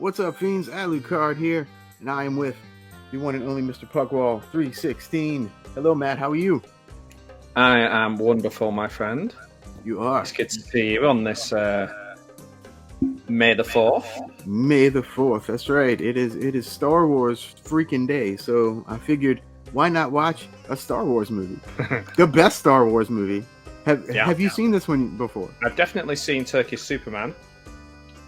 What's up, fiends? Lucard here, and I am with the one and only Mr. Pugwall 316. Hello, Matt. How are you? I am wonderful, my friend. You are. It's good to see you on this May the 4th. May the 4th. That's right. It is Star Wars freaking day. So I figured, why not watch a Star Wars movie? The best Star Wars movie. Have you seen this one before? I've definitely seen Turkish Superman.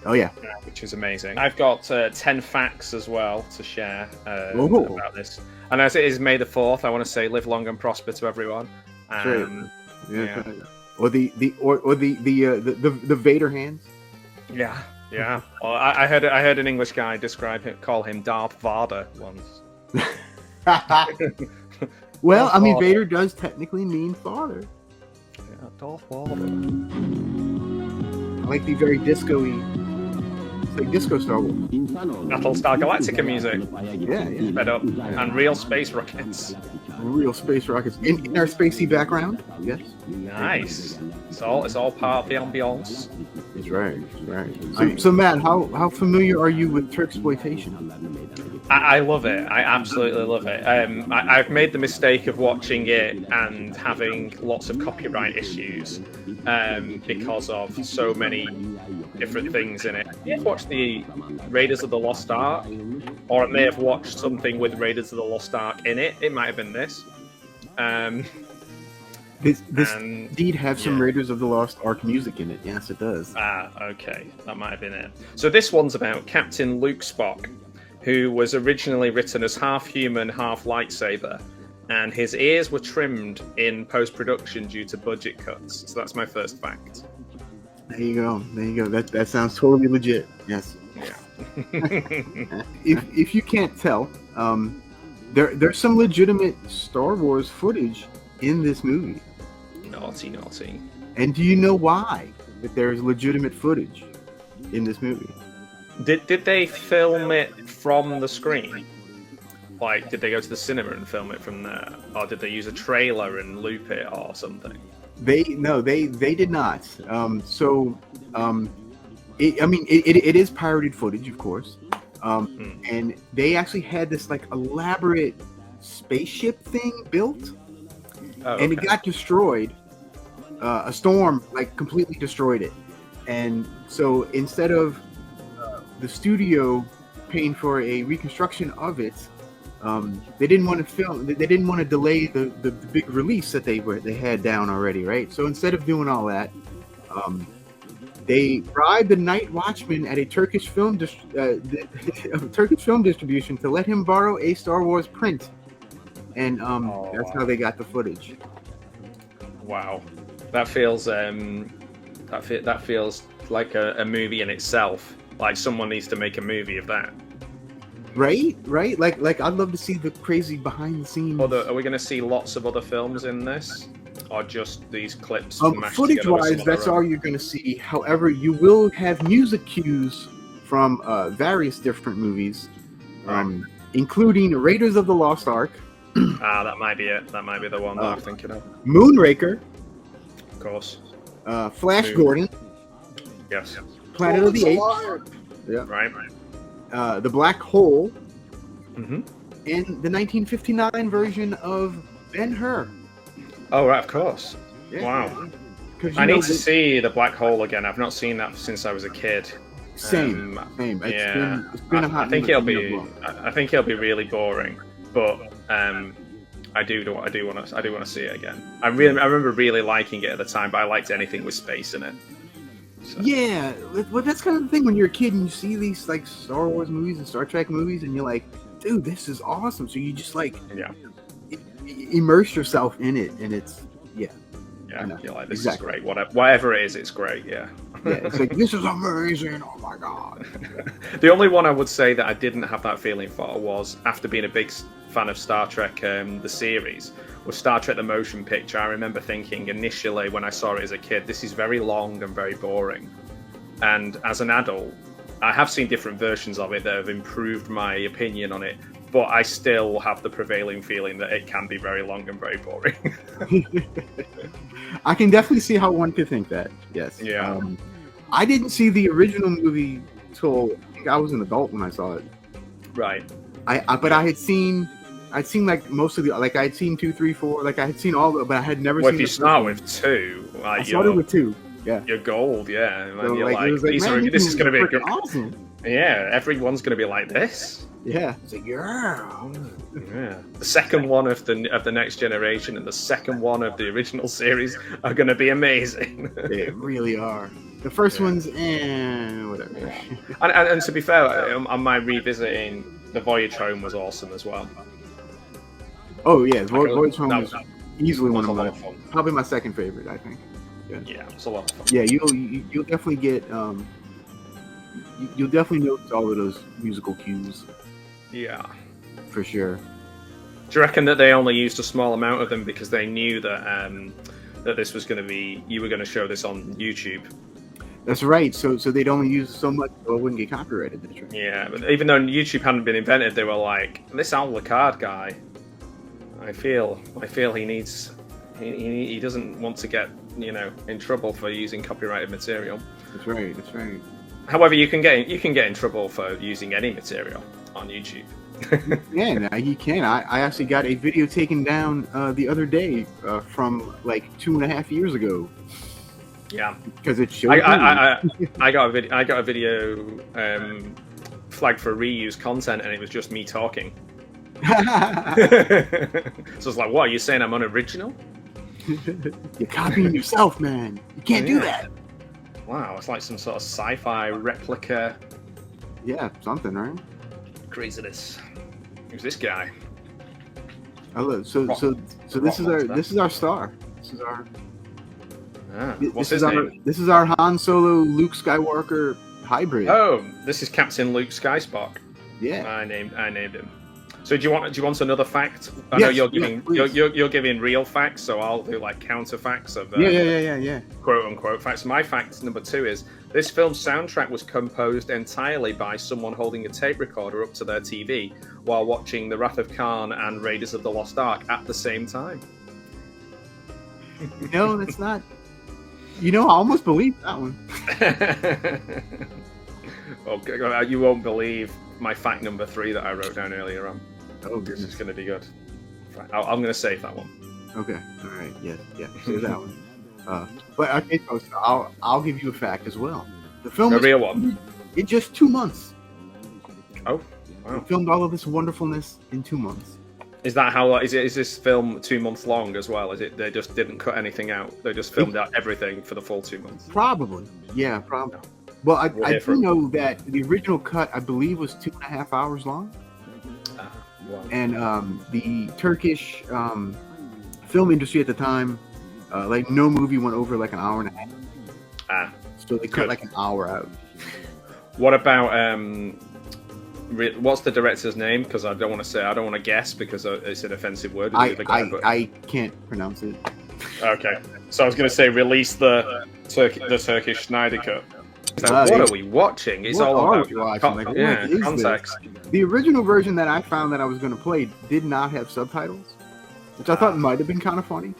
Oh, yeah. Which is amazing. I've got 10 facts as well to share about this. And as it is May the 4th, I want to say live long and prosper to everyone. Yeah. Or the Vader hands. Yeah. Well, I heard an English guy call him Darth Vader once. Well, I mean, Vader does technically mean father. Yeah, Darth Vader. I like the very disco-y. It's like disco Star Wars. Battlestar Galactica music. Yeah. Sped up. And real space rockets. Real space rockets. In our spacey background. Yes. Nice. It's all part of the ambience. That's right. So Matt, how familiar are you with Turksploitation? I love it. I absolutely love it. I've made the mistake of watching it and having lots of copyright issues because of so many different things in it. I've watched the Raiders of the Lost Ark, or I may have watched something with Raiders of the Lost Ark in it. It might have been this. This indeed have some Raiders of the Lost Ark music in it. Yes, it does. Okay. That might have been it. So this one's about Captain Luke Spock, who was originally written as half human, half lightsaber, and his ears were trimmed in post-production due to budget cuts. So that's my first fact. There you go. That sounds totally legit. Yes. Yeah. if you can't tell, there's some legitimate Star Wars footage in this movie. Naughty. And do you know why that there's legitimate footage in this movie? Did they film it from the screen? Like, did they go to the cinema and film it from there, or did they use a trailer and loop it or something? They did not. It is pirated footage, of course. And they actually had this like elaborate spaceship thing built, and it got destroyed. A storm like completely destroyed it, and so instead of the studio paying for a reconstruction of it, they didn't want to film. They didn't want to delay the big release that they had down already, right? So instead of doing all that, they bribed the night watchman at a Turkish film distribution to let him borrow a Star Wars print, and that's how they got the footage. Wow, that feels that feels like a movie in itself. Like someone needs to make a movie of that. Right. Like I'd love to see the crazy behind the scenes. Are we going to see lots of other films in this, or just these clips? Footage-wise, that's all you're going to see. However, you will have music cues from various different movies, including Raiders of the Lost Ark. That might be it. That might be the one that I'm thinking of. Moonraker. Of course. Flash Gordon. Yes. Planet of the Apes. Yeah. Right. The Black Hole. Mm-hmm. And the 1959 version of Ben-Hur. Oh, right, of course. Yeah. Wow. I need to see The Black Hole again. I've not seen that since I was a kid. Same. It's been a hot minute. I think it'll be really boring, but I do want to see it again. I remember really liking it at the time, but I liked anything with space in it. So. Yeah, well, that's kind of the thing when you're a kid and you see these like Star Wars movies and Star Trek movies, and you're like, dude, this is awesome. So you just like immerse yourself in it, and it's you're like, this is great. Whatever it is, it's great. Yeah, it's like, this is amazing. Oh my god. The only one I would say that I didn't have that feeling for was after being a big fan of Star Trek, the series, was Star Trek the Motion Picture. I remember thinking initially when I saw it as a kid, this is very long and very boring. And as an adult, I have seen different versions of it that have improved my opinion on it, but I still have the prevailing feeling that it can be very long and very boring. I can definitely see how one could think that. Yes. Yeah. I didn't see the original movie till think I was an adult when I saw it. Right. But I'd seen like most of the, like I'd seen 2, 3, 4, like I had seen all, but I had never seen. If you start with 2, like I started with 2. Yeah. You're gold, yeah. And So, you're it was like, this is going to be good. Awesome. Yeah, everyone's going to be like this. Yeah. It's like, yeah. The second one of the next generation and the second one of the original series are going to be amazing. They really are. The first one's whatever. Yeah. And to be fair, on my revisiting, the Voyage Home was awesome as well. Oh yeah, Voyage Home was easily one of my fun. Probably my second favorite, I think. Yeah, it's a lot of fun. Yeah, you'll definitely get you'll definitely notice all of those musical cues. Yeah, for sure. Do you reckon that they only used a small amount of them because they knew that that this was going to be, you were going to show this on YouTube? That's right. So they'd only use so much, so it wouldn't get copyrighted. That's right. Yeah, but even though YouTube hadn't been invented, they were like, this Lucard guy, I feel he needs, he doesn't want to get, in trouble for using copyrighted material. That's right. That's right. However, you can get in trouble for using any material on YouTube. Yeah, now you can. I actually got a video taken down the other day from like 2.5 years ago. Yeah, because it showed. I got a video flagged for reuse content, and it was just me talking. So it's like, what are you saying? I'm unoriginal? You're copying yourself, man. You can't do that. Wow, it's like some sort of sci-fi replica. Yeah, something, right? Craziness. Who's this guy? So this is our star. This is our. This is our Han Solo Luke Skywalker hybrid. Oh, this is Captain Luke Skyspock. Yeah, I named him. So do you want another fact? I know you're giving real facts, so I'll do like counter facts of quote unquote facts. My fact number 2 is this film's soundtrack was composed entirely by someone holding a tape recorder up to their TV while watching The Wrath of Khan and Raiders of the Lost Ark at the same time. No, that's not. I almost believe that one. Okay, you won't believe my fact number 3 that I wrote down earlier on. Oh, goodness. This is going to be good. I'm going to save that one. Okay. All right. Yeah. Save that one. But okay, so I'll give you a fact as well. The film, the real one, in just 2 months. Oh, wow! We filmed all of this wonderfulness in 2 months. Is that how? Is this film 2 months long as well? Is it? They just didn't cut anything out. They just filmed out everything for the full 2 months. Probably. Yeah. Probably. Well, I do know that the original cut, I believe, was 2.5 hours long. Wow. And the Turkish film industry at the time, like no movie went over like an hour and a half. So they cut like an hour out. What about what's the director's name? Because I don't want to guess because it's an offensive word. I can't pronounce it. Okay, so I was going to say release the Turkish Snyder cut. What are we watching? It's all about context. The original version that I found that I was going to play did not have subtitles, which I thought might have been kind of funny.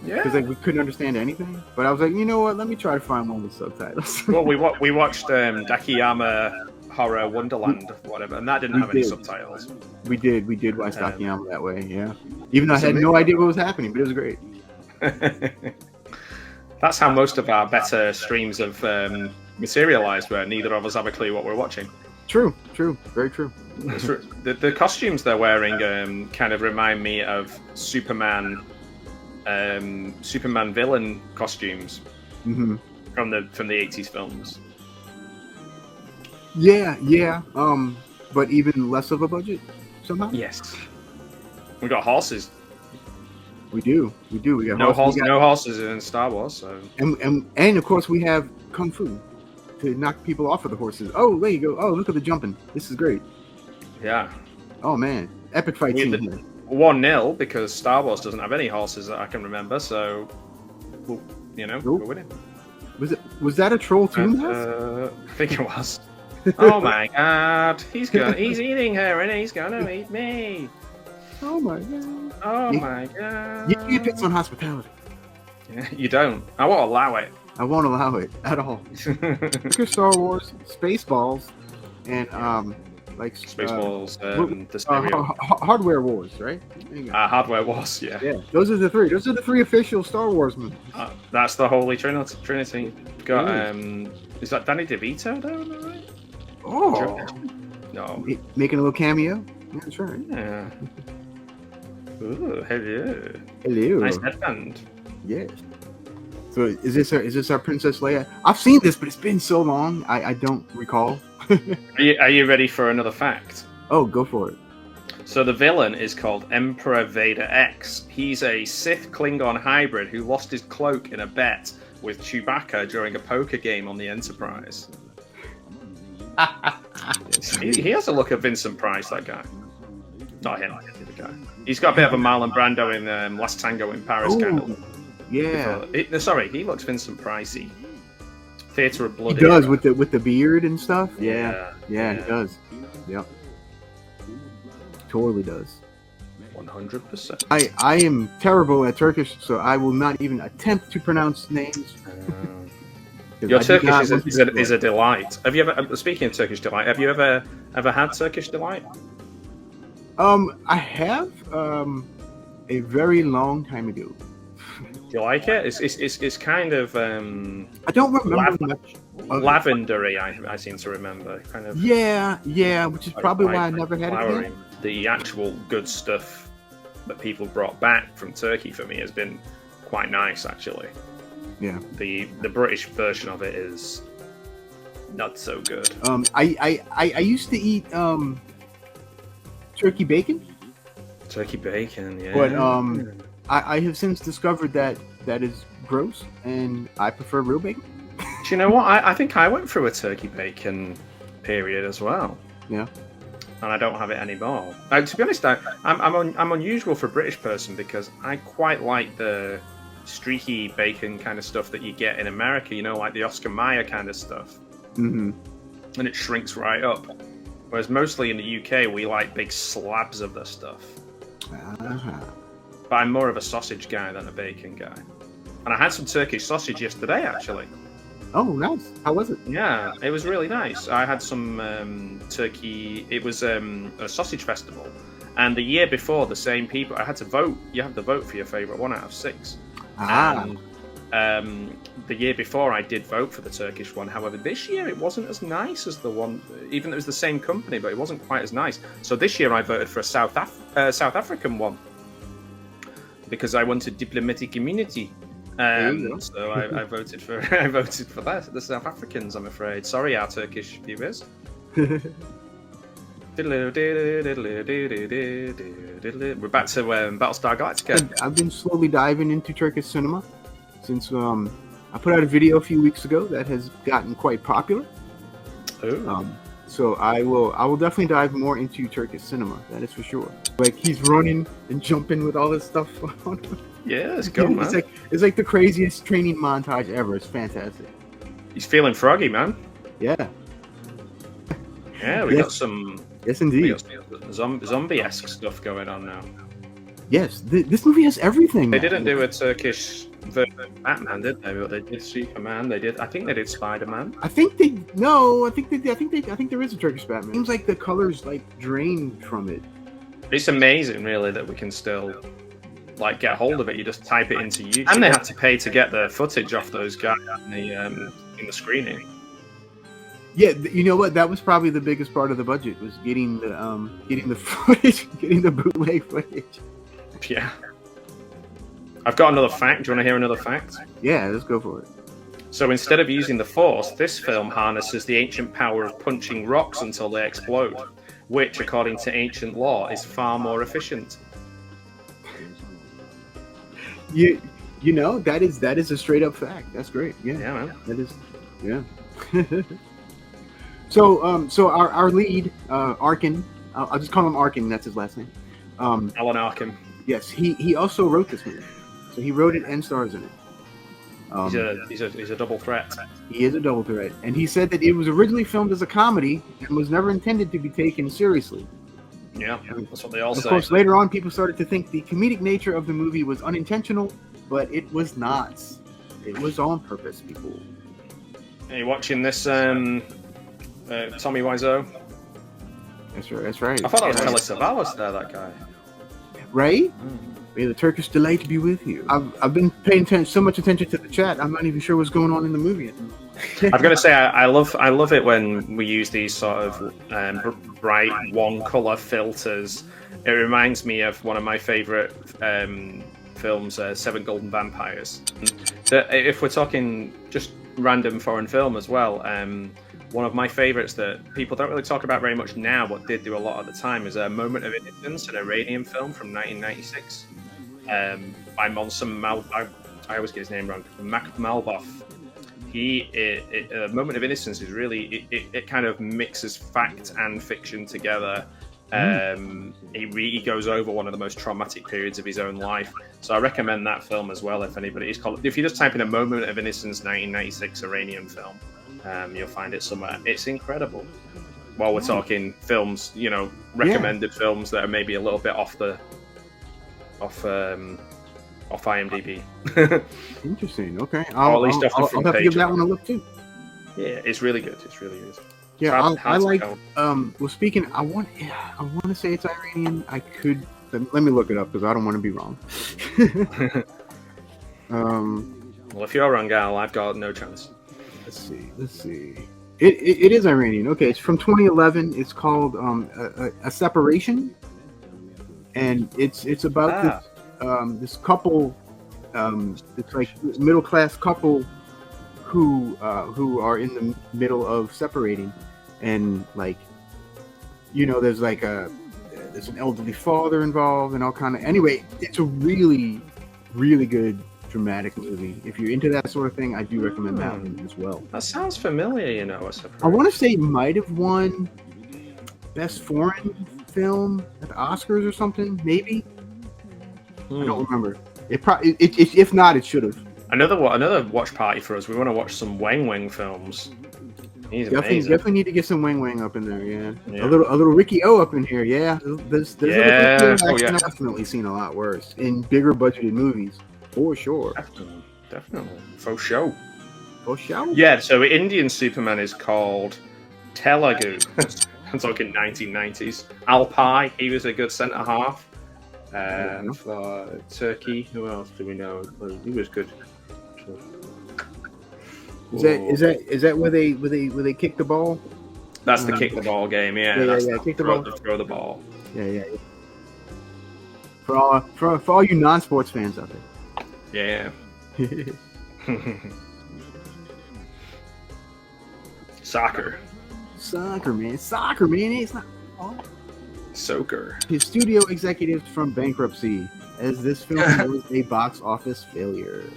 Yeah, because we couldn't understand anything. But I was like, you know what? Let me try to find one with subtitles. Well, we watched Dakiyama Horror Wonderland, whatever, and that didn't have any subtitles. We did watch Dakiyama that way. Yeah, even though I had no idea what was happening, but it was great. That's how most of our better streams have materialized, where neither of us have a clue what we're watching. True, very true. The costumes they're wearing kind of remind me of Superman villain costumes from the 80s films. Yeah. But even less of a budget somehow. Yes, we got horses. We do. We got no horses in Star Wars. So and of course we have kung fu to knock people off of the horses. Oh, there you go. Oh, look at the jumping. This is great. Yeah. Oh man, epic fight scene here. 1-0 because Star Wars doesn't have any horses that I can remember. So, we're winning. Was that a troll too? I think it was. Oh my God, he's eating her, and he's gonna eat me. Oh my God. Oh my God. You can't pick on hospitality. Yeah, you don't. I won't allow it. I won't allow it at all. Turkish Star Wars, Spaceballs, and like Spaceballs, the Hardware Wars, right? Hardware Wars, yeah. Yeah, those are the three. Those are the three official Star Wars movies. That's the Holy Trinity. Got is that Danny DeVito though? Am I right? Oh, no, making a little cameo. Yeah, that's right. Yeah. Ooh, hello. Hello. Nice headband. Yes. So is this our Princess Leia? I've seen this, but it's been so long, I don't recall. Are you ready for another fact? Oh, go for it. So the villain is called Emperor Vader X. He's a Sith Klingon hybrid who lost his cloak in a bet with Chewbacca during a poker game on the Enterprise. he has a look of Vincent Price, that guy. Not him, the guy. He's got a bit of a Marlon Brando in Last Tango in Paris kind of look. Yeah. He looks Vincent Pricey. Theatre of Blood. He does with the beard and stuff. Yeah, he does. Yep. Totally does. 100%. I am terrible at Turkish, so I will not even attempt to pronounce names. Your Turkish is a delight. Have you ever? Speaking of Turkish delight, have you ever had Turkish delight? I have a very long time ago. Do you like it? It's kind of I don't remember much. Lavendery, I seem to remember. Kind of. Yeah, which is probably why I never had it again. The actual good stuff that people brought back from Turkey for me has been quite nice, actually. Yeah. The British version of it is not so good. I used to eat turkey bacon. Turkey bacon, yeah. But I have since discovered that is gross, and I prefer real bacon. Do you know what? I think I went through a turkey bacon period as well. Yeah. And I don't have it anymore. To be honest, I'm unusual for a British person because I quite like the streaky bacon kind of stuff that you get in America. You know, like the Oscar Mayer kind of stuff. Mm-hmm. And it shrinks right up. Whereas mostly in the UK, we like big slabs of the stuff. Uh-huh. But I'm more of a sausage guy than a bacon guy. And I had some Turkish sausage yesterday, actually. Oh, nice. How was it? Yeah, it was really nice. I had some turkey. It was a sausage festival. And the year before, the same people, I had to vote. You have to vote for your favourite 1 out of 6. And the year before, I did vote for the Turkish one. However, this year, it wasn't as nice as the one, even though it was the same company, but it wasn't quite as nice. So this year, I voted for a South African one. Because I wanted diplomatic immunity, so I voted for that. The South Africans, I'm afraid. Sorry, our Turkish viewers. We're back to Battlestar Galactica. I've been slowly diving into Turkish cinema since I put out a video a few weeks ago that has gotten quite popular. So I will definitely dive more into Turkish cinema. That is for sure. Like he's running and jumping with all this stuff on. Yeah, it's good, man. It's like the craziest training montage ever. It's fantastic. He's feeling froggy, man. Yeah. Yeah, we got some. Yes, indeed. Zombie-esque stuff going on now. Yes, this movie has everything. They didn't do a Turkish version of Batman, did they? But they did Superman. I think they did Spider-Man. I think there is a Turkish Batman. Seems like the colors like drained from it. It's amazing, really, that we can still like get hold of it. You just type it into YouTube, and they had to pay to get the footage off those guys in the screening. Yeah, you know what? That was probably the biggest part of the budget was getting the footage, getting the bootleg footage. Yeah. I've got another fact. Do you want to hear another fact? Yeah, let's go for it. So instead of using the Force, this film harnesses the ancient power of punching rocks until they explode, which, according to ancient law, is far more efficient. You know, that is a straight up fact. That's great. Yeah, man. That is, yeah. So our lead, Arkin, I'll just call him Arkin. That's his last name. Alan Arkin. Yes, he also wrote this movie, so he wrote it and stars in it. He's a double threat. He is a double threat, and he said that it was originally filmed as a comedy and was never intended to be taken seriously. Yeah, that's what they all say. Of course, later on, people started to think the comedic nature of the movie was unintentional, but it was not. It was on purpose, people. Are you watching this Tommy Wiseau. That's right. That's right. I thought that was Telly Savalas there, that guy. Right? May the Turkish delight be with you. I've been paying so much attention to the chat. I'm not even sure what's going on in the movie. I've got to say, I love it when we use these sort of bright one color filters. It reminds me of one of my favorite films, Seven Golden Vampires. If we're talking just random foreign film as well, one of my favorites that people don't really talk about very much now, but did do a lot at the time, is A Moment of Innocence, an Iranian film from 1996 by Monson I always get his name wrong. Malbaf. A Moment of Innocence is really it kind of mixes fact and fiction together. He really goes over one of the most traumatic periods of his own life, so I recommend that film as well. If you just type in A Moment of Innocence 1996 Iranian film, you'll find it somewhere. It's incredible. While we're talking films, recommended films that are maybe a little bit off IMDb. Interesting. Okay, I'll have to give that one a look too. Yeah, it's really good. It's really good. Yeah, I like. Well, speaking, I want to say it's Iranian. I could let me look it up because I don't want to be wrong. Well, if you're wrong, Al, I've got no chance. Let's see. It is Iranian. Okay, it's from 2011. It's called a Separation, and it's about this couple. It's like middle class couple who are in the middle of separating, and there's there's an elderly father involved and all kind of. Anyway, it's a really, really good dramatic movie. If you're into that sort of thing, I do recommend that one as well. That sounds familiar, I want to say it might have won Best Foreign Film at the Oscars or something, maybe. I don't remember. If not, it should have. Another watch party for us. We want to watch some Wang Wang films. He's definitely need to get some Wang Wang up in there. Yeah. A little Ricky O up in here. Yeah, there's I've definitely seen a lot worse in bigger budgeted movies. For sure. Definitely. For sure. Yeah, so Indian Superman is called Telugu. I'm talking 1990s. Alpai, he was a good centre half. For Turkey, who else do we know? He was good. Is that where they kick the ball? That's the kick the ball game, yeah. Kick the ball. Throw the ball. Yeah. For all you non-sports fans out there. Yeah. Soccer, man. It's not. Soccer. His studio executives from bankruptcy, as this film was a box office failure.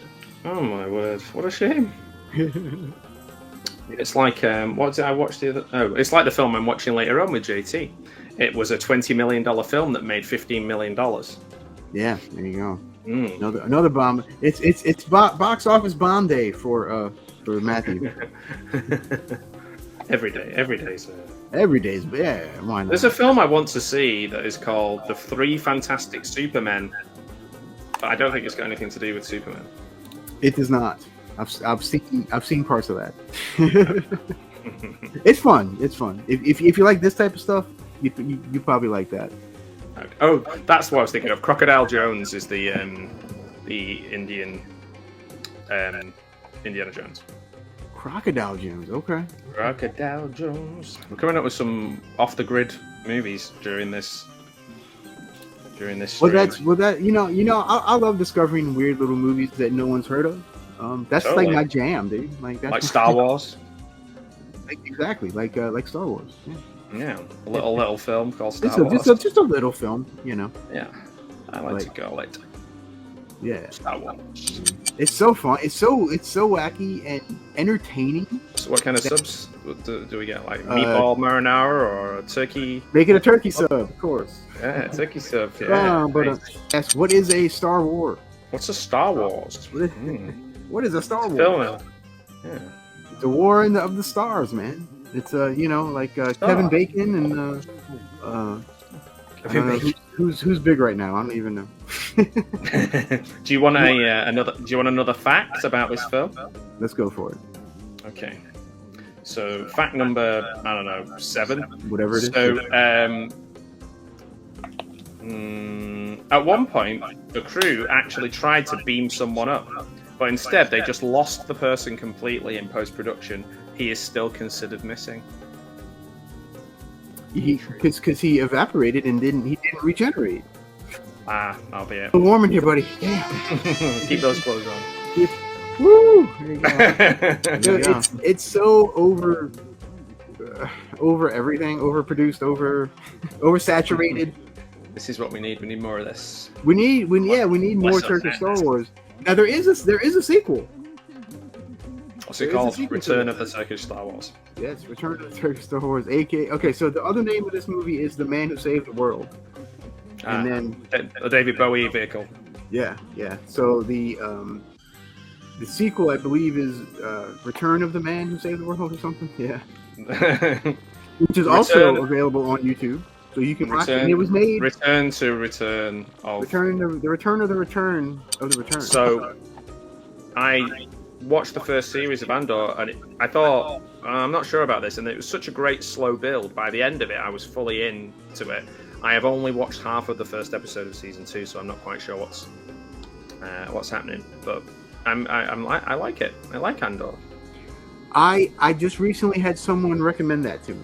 Oh my word! What a shame. It's like what did I watch the other? Oh, it's like the film I'm watching later on with JT. It was a $20 million film that made $15 million. Yeah, there you go. Another bomb. It's box office bomb day for Matthew. Every day's yeah. Why not? There's a film I want to see that is called The Three Fantastic Supermen, but I don't think it's got anything to do with Superman. It does not. I've seen parts of that. It's fun. If you like this type of stuff, you probably like that. Oh, that's what I was thinking of. Crocodile Jones is the Indian Indiana Jones. Crocodile Jones, okay. Crocodile Jones. We're coming up with some off the grid movies during this. Stream. I love discovering weird little movies that no one's heard of. That's totally. Like my jam, dude. Like Star Wars. Exactly, like Star Wars. Yeah, a little film called Star Wars. Just a little film, Yeah, I like to call it. Yeah, Star Wars. It's so fun. It's so wacky and entertaining. So, what kind of subs do we get? Like meatball marinara or a turkey? Make it a turkey sub, of course. Yeah, turkey sub. Yeah. Yes. What is a Star Wars? What's a Star Wars? What is a Star Wars? Film. Yeah. The War of the Stars, man. It's Kevin Bacon and who's big right now? I don't even know. Do you want another fact about this film? Let's go for it. Okay. So fact number, I don't know, 7. Whatever it is. So at one point, the crew actually tried to beam someone up, but instead they just lost the person completely in post-production. He is still considered missing. Because he evaporated and he didn't regenerate. I'll be it. Warm in here, buddy. Yeah. Keep those clothes on. Woo! There you go. It's so over everything, overproduced, oversaturated. This is what we need. We need more of this. We need more Turkish Star Wars. Now there is a sequel. What's it called? Return of the Turkish Star Wars. Yes, Return of the Turkish Star Wars, a.k.a. Okay, so the other name of this movie is The Man Who Saved the World. And then a David Bowie vehicle. Yeah. So the sequel, I believe, is Return of the Man Who Saved the World or something. Yeah. Which is also available on YouTube, so you can watch it. And it was made. Return of the Return of the Return of the Return. So I watched the first series of Andor, and I thought, I'm not sure about this, and it was such a great slow build. By the end of it, I was fully into it. I have only watched half of the first episode of season 2, so I'm not quite sure what's happening. But I like it. I like Andor. I just recently had someone recommend that to me.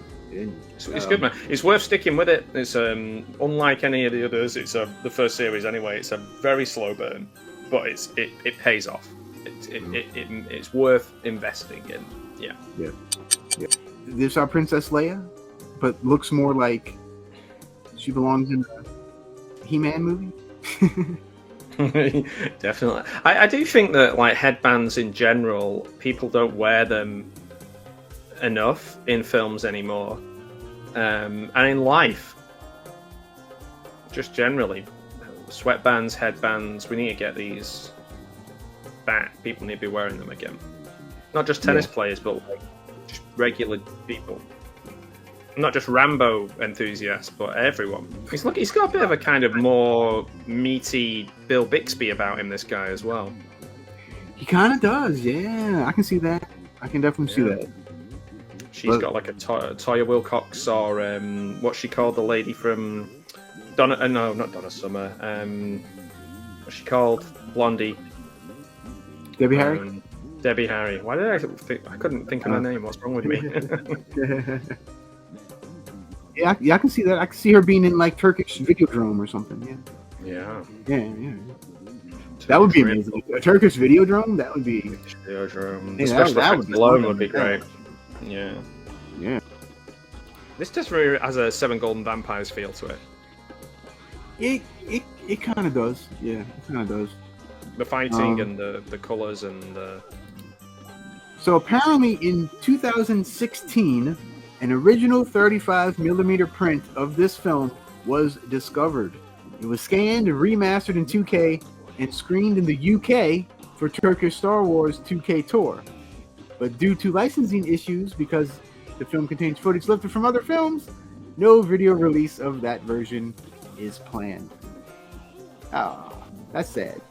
It's good, man. It's worth sticking with it. It's unlike any of the others. It's the first series anyway. It's a very slow burn, but it pays off. It's worth investing in. Yeah. This is our Princess Leia, but looks more like she belongs in a He-Man movie. Definitely. I do think that like headbands in general, people don't wear them enough in films anymore, and in life, just generally, sweatbands, headbands. We need to get these back. People need to be wearing them again. Not just tennis players, but like just regular people. Not just Rambo enthusiasts, but everyone. He's got a bit of a kind of more meaty Bill Bixby about him, this guy, as well. He kind of does, yeah. I can see that. I can definitely see that. She's got like a Toya Wilcox, or what's she called, the lady from Donna? No, not Donna Summer. What's she called? Blondie. Debbie Harry. Debbie Harry. Why did I couldn't think of her name? What's wrong with me? Yeah, I can see that. I can see her being in like Turkish Videodrome or something. Yeah. That would be amazing. A Turkish Videodrome? That would be. Videodrome. Especially that alone would be great. Yeah. This just really has a Seven Golden Vampires feel to it. It kind of does. Yeah, it kind of does. The fighting and the colors and the. So apparently in 2016, an original 35mm print of this film was discovered. It was scanned and remastered in 2K and screened in the UK for Turkish Star Wars 2K Tour. But due to licensing issues, because the film contains footage lifted from other films, no video release of that version is planned. Oh, that's sad.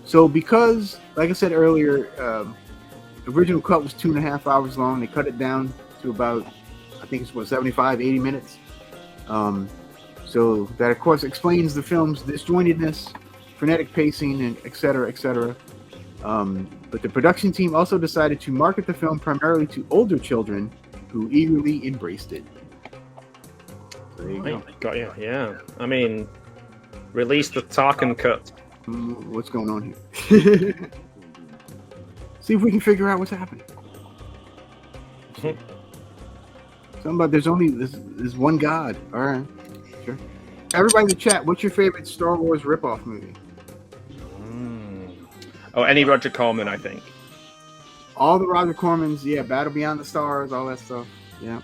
So because, like I said earlier, the original cut was 2.5 hours long. They cut it down to about, I think it's 75, 80 minutes. So that, of course, explains the film's disjointedness, frenetic pacing, and et cetera, et cetera. But the production team also decided to market the film primarily to older children who eagerly embraced it. So there you go. Got you, yeah. I mean, release the Tarkin cut. What's going on here? See if we can figure out what's happening. Something about there's one God. All right, sure. Everybody in the chat, what's your favorite Star Wars ripoff movie? Oh, any Roger Corman, I think. All the Roger Cormans, yeah. Battle Beyond the Stars, all that stuff. Yeah.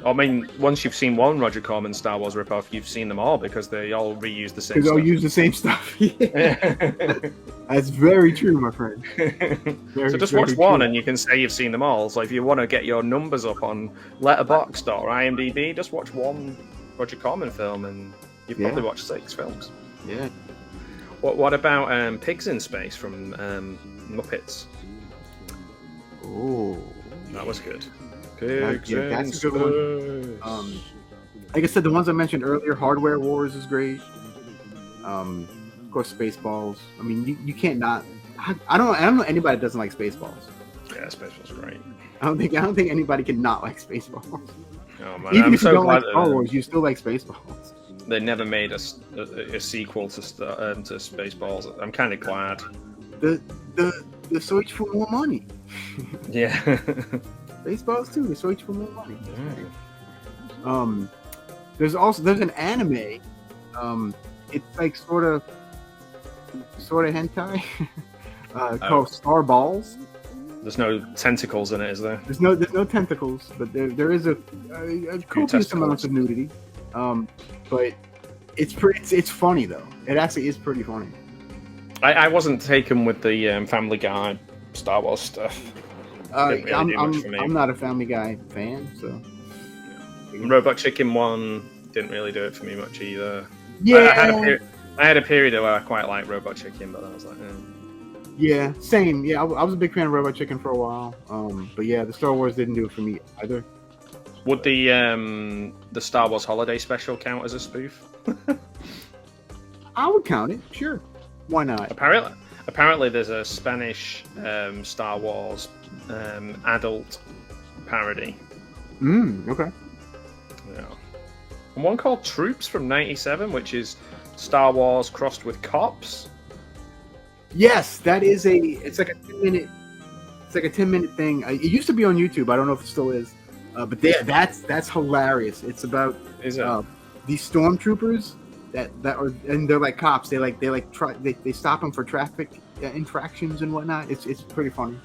I mean, once you've seen one Roger Corman Star Wars ripoff, you've seen them all because they all reuse the same stuff. Because they all use the same stuff. That's very true, my friend. So just watch one and you can say you've seen them all. So if you want to get your numbers up on Letterboxd or IMDb, just watch one Roger Corman film and you've probably watched 6 films. Yeah. What about Pigs in Space from Muppets? Oh. That was good. That's a good one. Like I said, the ones I mentioned earlier, Hardware Wars is great. Of course, Spaceballs. I mean, you can't not. I don't know anybody that doesn't like Spaceballs. Yeah, Spaceballs great. I don't think anybody can not like Spaceballs. Oh man, Even if you don't like Star Wars, you still like Spaceballs. They never made a sequel to Spaceballs. I'm kind of glad. The search for more money. Yeah. Spaceballs too. The search for more money. There's an anime. It's like sort of hentai. Called Star Balls. There's no tentacles in it, is there? There's no tentacles, but there is a copious amount of nudity. But it's funny though. It actually is pretty funny. I wasn't taken with the Family Guy Star Wars stuff. I'm not a Family Guy fan, so. Yeah. Robot Chicken one didn't really do it for me much either. Yeah, I had a period where I quite liked Robot Chicken, but I was like, Yeah, same. Yeah, I was a big fan of Robot Chicken for a while. But yeah, the Star Wars didn't do it for me either. Would the Star Wars Holiday Special count as a spoof? I would count it. Sure, why not? Apparently, there's a Spanish Star Wars adult parody. Okay. Yeah. And one called Troops from '97, which is Star Wars crossed with Cops. Yes, that is it's like a 10-minute. It's like a 10-minute thing. It used to be on YouTube. I don't know if it still is. But that's hilarious. It's about these stormtroopers that are, and they're like cops. They stop them for traffic infractions and whatnot. It's pretty funny.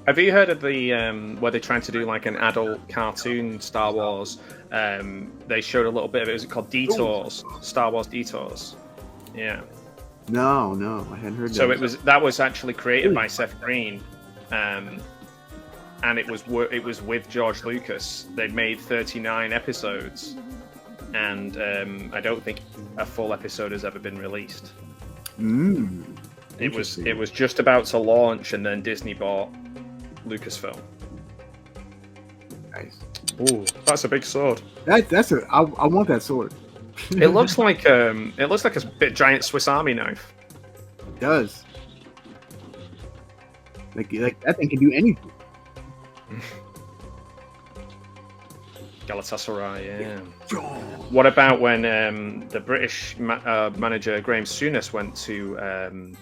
Have you heard of the where they're trying to do like an adult cartoon Star Wars? They showed a little bit of it. Was it called Detours? Star Wars Detours. Yeah. No, I hadn't heard that. So that was actually created by Seth Green. And it was with George Lucas. They'd made 39 episodes, and I don't think a full episode has ever been released. It was just about to launch, and then Disney bought Lucasfilm. Nice. Ooh, that's a big sword. I want that sword. It looks like a bit giant Swiss Army knife. It does. Like that thing can do anything. Galatasaray, yeah. What about when the British manager Graham Souness went to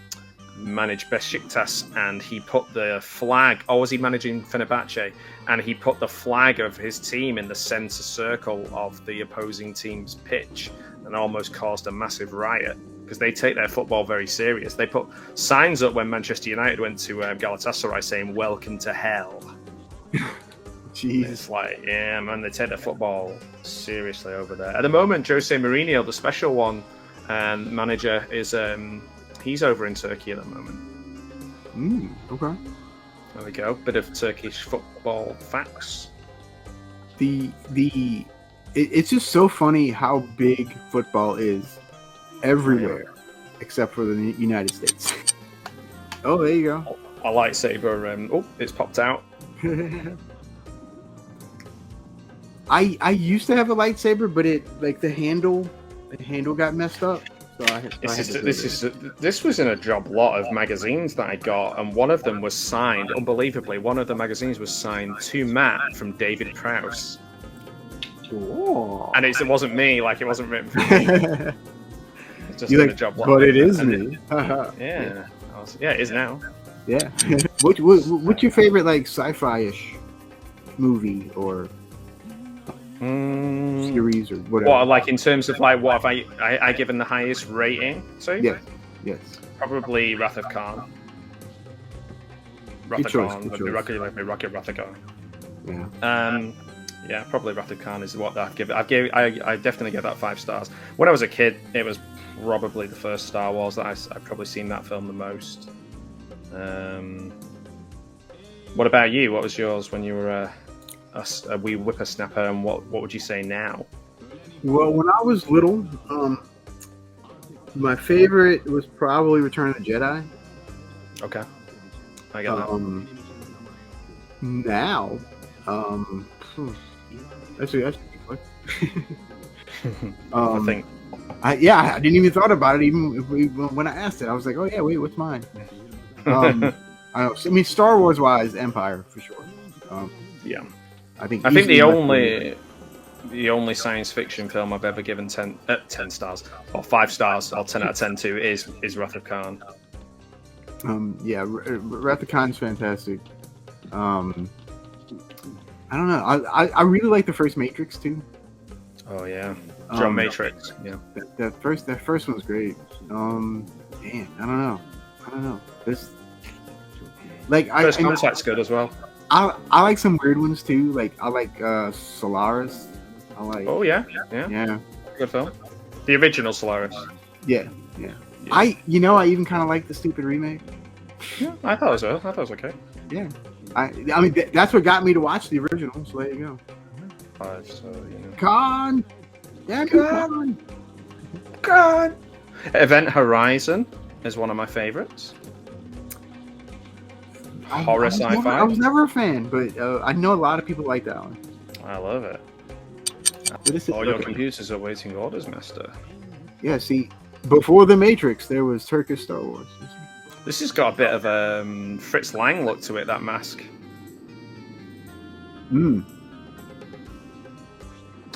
manage Besiktas, and he put the flag, or was he managing Fenerbahce, and he put the flag of his team in the centre circle of the opposing team's pitch, and almost caused a massive riot, because they take their football very serious. They put signs up when Manchester United went to Galatasaray saying "Welcome to hell." Jeez. It's like, yeah, man, they take their football seriously over there. At the moment, Jose Mourinho, the special one manager, is he's over in Turkey at the moment. Okay. There we go. Bit of Turkish football facts. It's just so funny how big football is everywhere, except for the United States. Oh, there you go. A lightsaber. It's popped out. I used to have a lightsaber, but the handle got messed up. So this was in a job lot of magazines that I got, and one of them was signed. Unbelievably, one of the magazines was signed to Matt from David Prowse. Cool. And it wasn't me. Like, it wasn't written for me. It's just in a job lot. But it is me. Yeah. It is now. Yeah. What's your favorite sci-fi-ish movie or series or whatever? What, like in terms of what have I given the highest rating? So yes. Probably Wrath of Khan. Wrath of Khan would be Rocket Wrath of Khan. Yeah, probably Wrath of Khan is what I've given. I definitely give that 5 stars. When I was a kid, it was probably the first Star Wars that I've probably seen that film the most. What about you? What was yours when you were a wee whippersnapper, and what would you say now? Well, when I was little, my favorite was probably Return of the Jedi. Okay, I got that. now, um, that's what. I think. I didn't even thought about it. Even when I asked it, I was like, oh yeah, wait, what's mine? I mean, Star Wars wise, Empire for sure. Yeah, I think the only science fiction film I've ever given 10 stars or 5 stars or 10 out of 10 to is Wrath of Khan. Yeah, Wrath of Khan's fantastic. I don't know. I really like the first Matrix too. Oh yeah, John Matrix. Yeah, that first one's great. Man, I don't know. This First Contact's good as well. I like some weird ones too. Like I like Solaris. I like. Oh yeah. Good film. The original Solaris. Yeah. I even kind of like the stupid remake. Yeah, I thought it was okay. Yeah. I mean that's what got me to watch the original. So there you go. Khan. Yeah, Khan. Event Horizon is one of my favorites. Horror sci-fi. I was never a fan, but I know a lot of people like that one. I love it. All your computers are waiting orders, master. Yeah, see, before the Matrix, there was Turkish Star Wars. This has got a bit of a Fritz Lang look to it, that mask.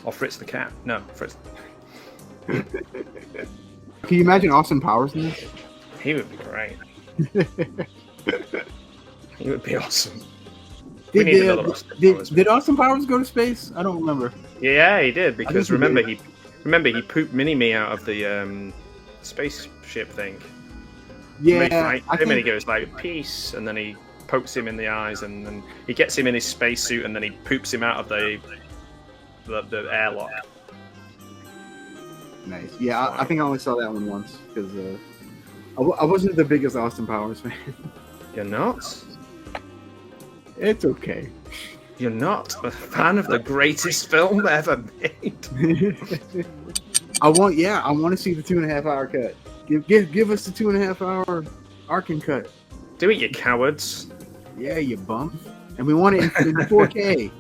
Or Fritz the cat. No, Fritz. Can you imagine Austin Powers in this? He would be great. He would be awesome. Did Austin Powers go to space? I don't remember. Yeah, he did, because remember he pooped Mini-Me out of the spaceship thing. Yeah. And he goes like, peace, and then he pokes him in the eyes, and then he gets him in his spacesuit, and then he poops him out of the airlock. Nice. Yeah, I think I only saw that one once, because I wasn't the biggest Austin Powers fan. You're not? It's okay. You're not a fan of the greatest film ever made. I want to see the 2.5 hour cut. Give us the 2.5 hour Arkin cut. Do it, you cowards. Yeah, you bum. And we want it in 4K.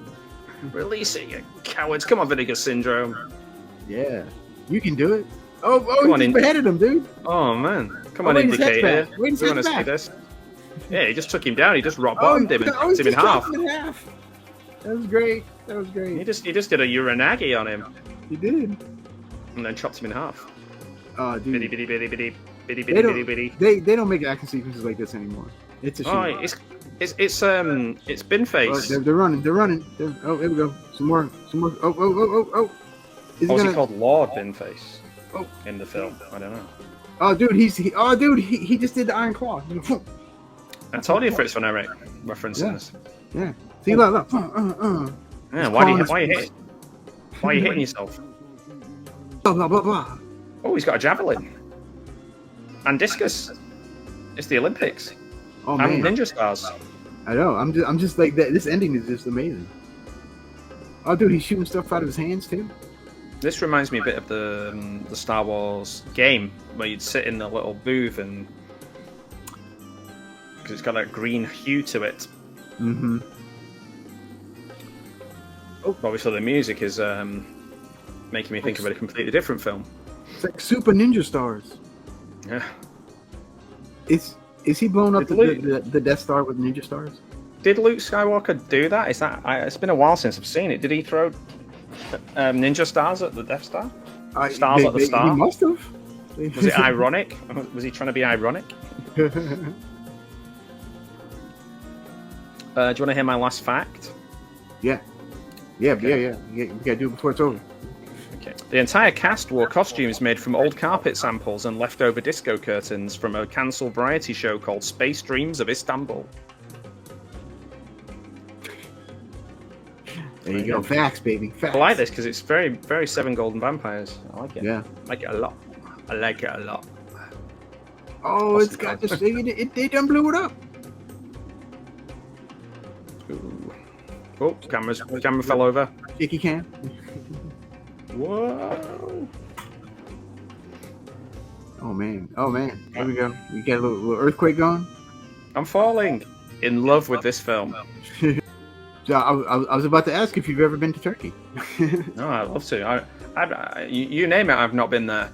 Release it, you cowards. Come on, Vinegar Syndrome. Yeah, you can do it. Oh, you just beheaded him, dude. Oh man, come on, Indicator. We want to see this. Yeah, he just took him down. He just rock bottomed him and chopped him in half. That was great. He just did a Uranagi on him. He did. And then chopped him in half. Oh, dude. Bitty. They don't make action sequences like this anymore. It's a shame. Oh, it's bin face. Oh, they're running. Oh, here we go. Some more. Oh. Is he called Lord Binface? Oh, in the film, I don't know. Oh, dude, he just did the Iron Claw. I told you Fritz von Erich references. Yeah. See, look. Yeah, why are you hitting yourself? Blah blah blah. Oh, he's got a javelin and discus. It's the Olympics. Oh and man, ninja stars. I know. I'm just like that. This ending is just amazing. Oh, dude, he's shooting stuff out of his hands too. This reminds me a bit of the Star Wars game where you'd sit in the little booth and because it's got that green hue to it. Mm-hmm. Oh, obviously the music is making me think of a completely different film. It's like Super Ninja Stars. Yeah. Is he blowing up the Death Star with ninja stars? Did Luke Skywalker do that? It's been a while since I've seen it. Did he throw ninja stars at the Death Star? Stars at the star? He must have. Was it ironic? Was he trying to be ironic? Do you want to hear my last fact? Yeah. We gotta do it before it's over. Okay. The entire cast wore costumes made from old carpet samples and leftover disco curtains from a cancelled variety show called Space Dreams of Istanbul. There you go. Facts, baby. Facts. I like this because it's very, very Seven Golden Vampires. I like it. Yeah. I like it a lot. Oh, it's got this thing. They done blew it up. Ooh. Oh, camera fell over. Shaky cam. Whoa. Oh man. Here we go. We got a little earthquake going. I'm falling in love with this film. So I was about to ask if you've ever been to Turkey. No, I'd love to. You name it, I've not been there.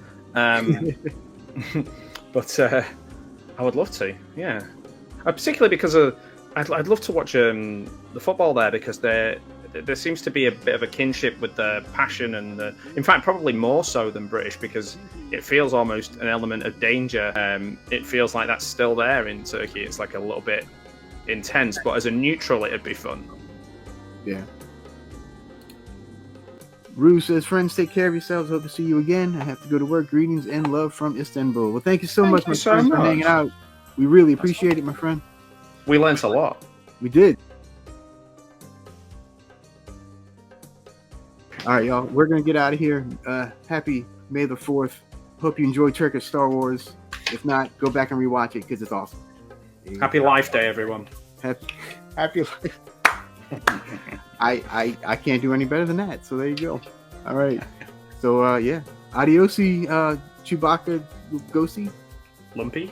But I would love to. Yeah, particularly because I'd love to watch the football there, because there seems to be a bit of a kinship with the passion and in fact, probably more so than British, because it feels almost an element of danger. It feels like that's still there in Turkey. It's like a little bit intense, but as a neutral, it'd be fun. Yeah. Rue says, friends, take care of yourselves. Hope to see you again. I have to go to work. Greetings and love from Istanbul. Well, thank you so much, my friend, for hanging out. We really appreciate it, my friend. We learned a lot. We did. All right, y'all. We're going to get out of here. Happy May the 4th. Hope you enjoyed Turkish Star Wars. If not, go back and rewatch it because it's awesome. Happy Life Day, everyone. Happy Life. I can't do any better than that. So there you go. All right. So yeah. Adiosi, Chewbacca, Lugosi. Lumpy.